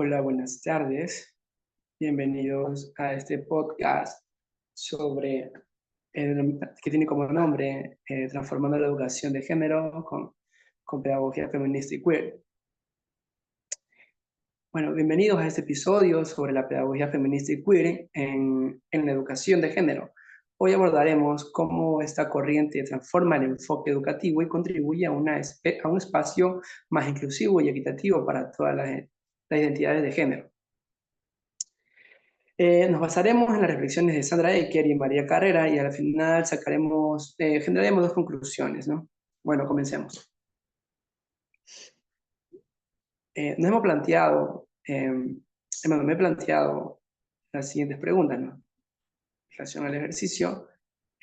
Hola, buenas tardes. Bienvenidos a este podcast sobre que tiene como nombre Transformando la educación de género con pedagogía feminista y queer. Bueno, bienvenidos a este episodio sobre la pedagogía feminista y queer en la educación de género. Hoy abordaremos cómo esta corriente transforma el enfoque educativo y contribuye a un espacio más inclusivo y equitativo para todas las identidades de género. Nos basaremos en las reflexiones de Sandra Eker y María Carrera y al final generaremos dos conclusiones, ¿no? Bueno, comencemos. Me he planteado las siguientes preguntas, ¿no? En relación al ejercicio.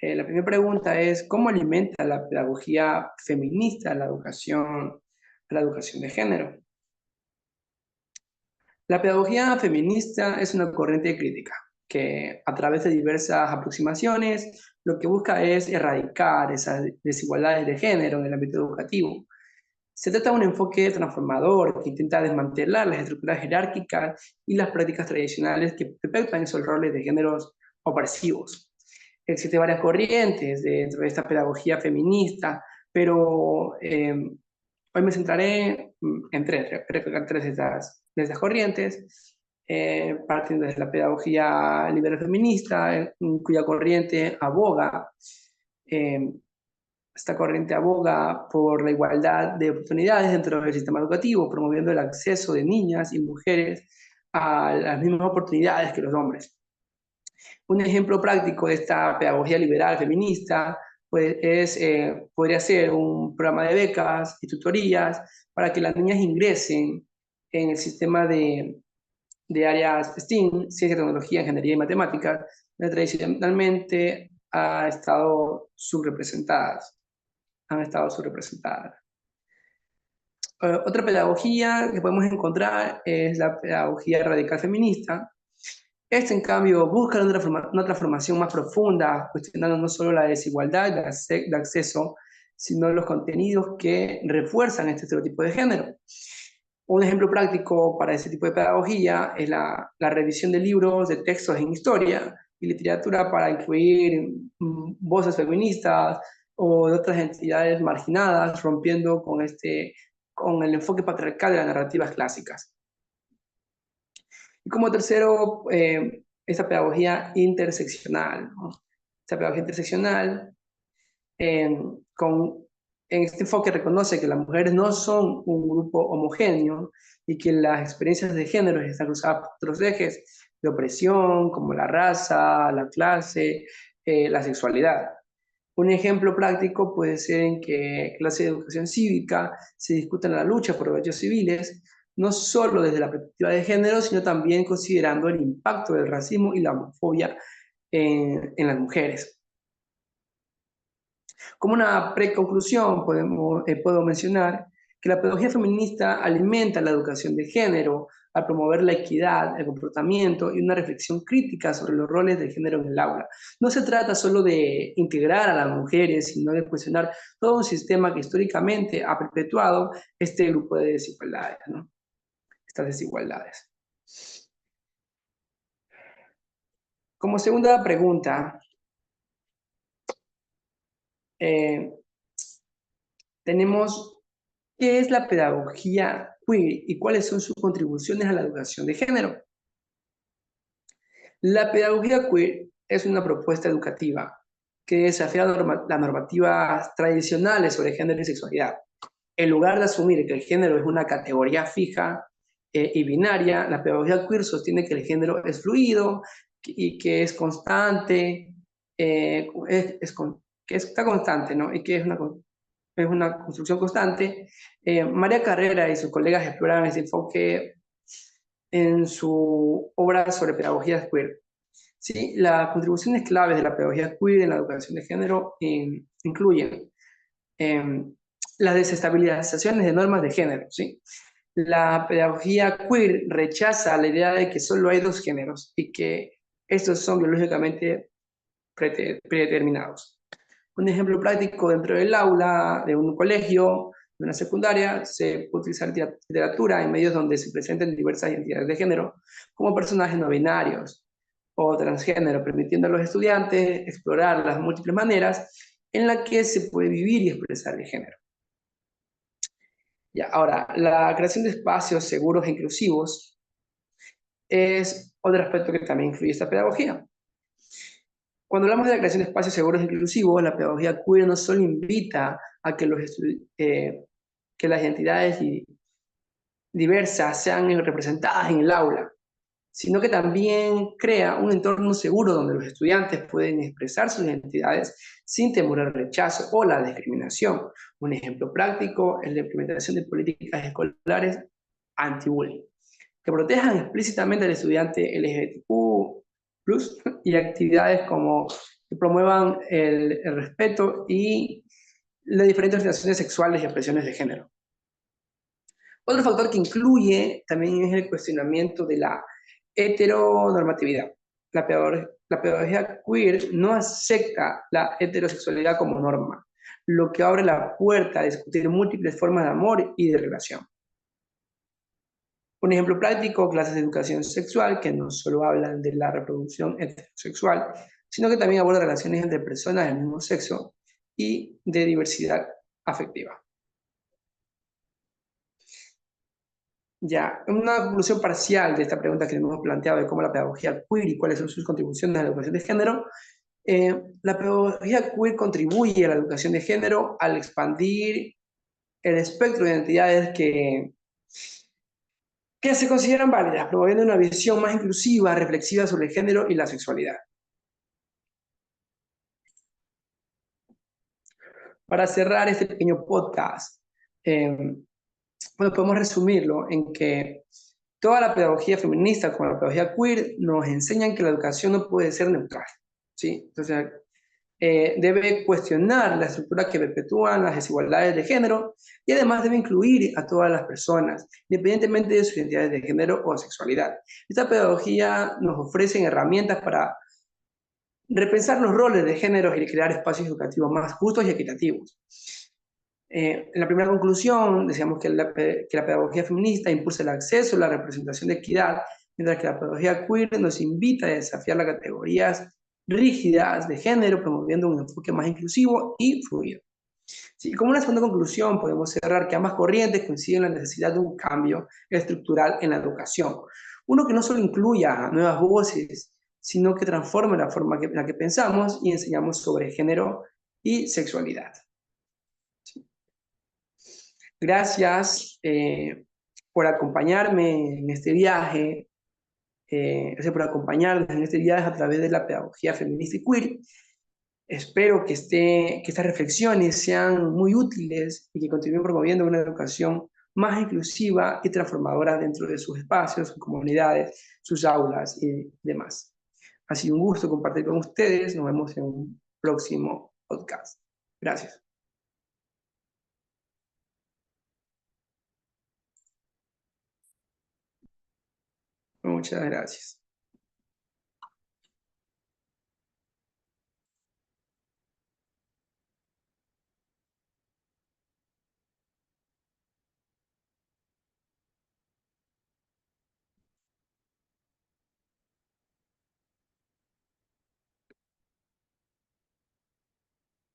La primera pregunta es, ¿cómo alimenta la pedagogía feminista la educación de género? La pedagogía feminista es una corriente crítica que a través de diversas aproximaciones lo que busca es erradicar esas desigualdades de género en el ámbito educativo. Se trata de un enfoque transformador que intenta desmantelar las estructuras jerárquicas y las prácticas tradicionales que perpetúan esos roles de géneros opresivos. Existen varias corrientes dentro de esta pedagogía feminista, pero hoy me centraré en tres de estas corrientes, partiendo desde la pedagogía liberal feminista, cuya corriente aboga, eh, esta corriente aboga por la igualdad de oportunidades dentro del sistema educativo, promoviendo el acceso de niñas y mujeres a las mismas oportunidades que los hombres. Un ejemplo práctico de esta pedagogía liberal feminista pues, podría ser un programa de becas y tutorías para que las niñas ingresen en el sistema de áreas STEAM, ciencia, tecnología, ingeniería y matemáticas, que tradicionalmente han estado subrepresentadas. Otra pedagogía que podemos encontrar es la pedagogía radical feminista. En cambio, busca una transformación más profunda, cuestionando no solo la desigualdad de acceso, sino los contenidos que refuerzan este estereotipo de género. Un ejemplo práctico para ese tipo de pedagogía es la revisión de libros de textos en historia y literatura para incluir voces feministas o de otras entidades marginadas, rompiendo con el enfoque patriarcal de las narrativas clásicas. Y como tercero, esta pedagogía interseccional, ¿no? Esta pedagogía interseccional, eh, con, en este enfoque reconoce que las mujeres no son un grupo homogéneo y que las experiencias de género están cruzadas por otros ejes de opresión, como la raza, la clase, la sexualidad. Un ejemplo práctico puede ser en que clase de educación cívica se discute la lucha por derechos civiles, no solo desde la perspectiva de género, sino también considerando el impacto del racismo y la homofobia en las mujeres. Como una preconclusión, puedo mencionar que la pedagogía feminista alimenta la educación de género al promover la equidad, el comportamiento y una reflexión crítica sobre los roles de género en el aula. No se trata solo de integrar a las mujeres, sino de cuestionar todo un sistema que históricamente ha perpetuado este grupo de desigualdades, ¿no? Estas desigualdades. Como segunda pregunta, eh, tenemos ¿qué es la pedagogía queer y cuáles son sus contribuciones a la educación de género? La pedagogía queer es una propuesta educativa que desafía las normativas tradicionales sobre género y sexualidad. En lugar de asumir que el género es una categoría fija y binaria, la pedagogía queer sostiene que el género es fluido y que es constante, que está constante, ¿no? Y que es una construcción constante. María Carrera y sus colegas exploran ese enfoque en su obra sobre pedagogía queer. ¿Sí? Las contribuciones claves de la pedagogía queer en la educación de género incluyen las desestabilizaciones de normas de género. ¿Sí? La pedagogía queer rechaza la idea de que solo hay dos géneros y que estos son biológicamente predeterminados. Un ejemplo práctico dentro del aula de un colegio En la secundaria se puede utilizar literatura en medios donde se presenten diversas identidades de género, como personajes no binarios o transgénero, permitiendo a los estudiantes explorar las múltiples maneras en las que se puede vivir y expresar el género. Ya, ahora, la creación de espacios seguros e inclusivos es otro aspecto que también incluye esta pedagogía. Cuando hablamos de la creación de espacios seguros e inclusivos, la pedagogía queer no solo invita a que, que las identidades diversas sean representadas en el aula, sino que también crea un entorno seguro donde los estudiantes pueden expresar sus identidades sin temor al rechazo o la discriminación. Un ejemplo práctico es la implementación de políticas escolares anti-bullying, que protejan explícitamente al estudiante LGBTQ+, y actividades como que promuevan el respeto y las diferentes orientaciones sexuales y expresiones de género. Otro factor que incluye también es el cuestionamiento de la heteronormatividad. La pedagogía queer no acepta la heterosexualidad como norma, lo que abre la puerta a discutir múltiples formas de amor y de relación. Un ejemplo práctico, clases de educación sexual, que no solo hablan de la reproducción heterosexual, sino que también abordan relaciones entre personas del mismo sexo y de diversidad afectiva. Ya, una conclusión parcial de esta pregunta que hemos planteado de cómo la pedagogía queer y cuáles son sus contribuciones a la educación de género, la pedagogía queer contribuye a la educación de género al expandir el espectro de identidades que se consideran válidas, promoviendo una visión más inclusiva, reflexiva sobre el género y la sexualidad. Para cerrar este pequeño podcast, bueno, podemos resumirlo en que toda la pedagogía feminista como la pedagogía queer nos enseñan que la educación no puede ser neutral, ¿sí? Entonces, debe cuestionar la estructura que perpetúan las desigualdades de género y además debe incluir a todas las personas, independientemente de sus identidades de género o sexualidad. Esta pedagogía nos ofrece herramientas para repensar los roles de género y crear espacios educativos más justos y equitativos. En la primera conclusión, decíamos que la pedagogía feminista impulsa el acceso, la representación de equidad, mientras que la pedagogía queer nos invita a desafiar las categorías rígidas de género, promoviendo un enfoque más inclusivo y fluido. Sí, como una segunda conclusión, podemos cerrar que ambas corrientes coinciden en la necesidad de un cambio estructural en la educación. Uno que no solo incluya nuevas voces, sino que transforme la forma en la que pensamos y enseñamos sobre género y sexualidad. Gracias por acompañarme en este viaje, gracias por acompañarnos en este viaje a través de la pedagogía feminista y queer. Espero que estas reflexiones sean muy útiles y que continúen promoviendo una educación más inclusiva y transformadora dentro de sus espacios, sus comunidades, sus aulas y demás. Ha sido un gusto compartir con ustedes. Nos vemos en un próximo podcast. Gracias. Muchas gracias.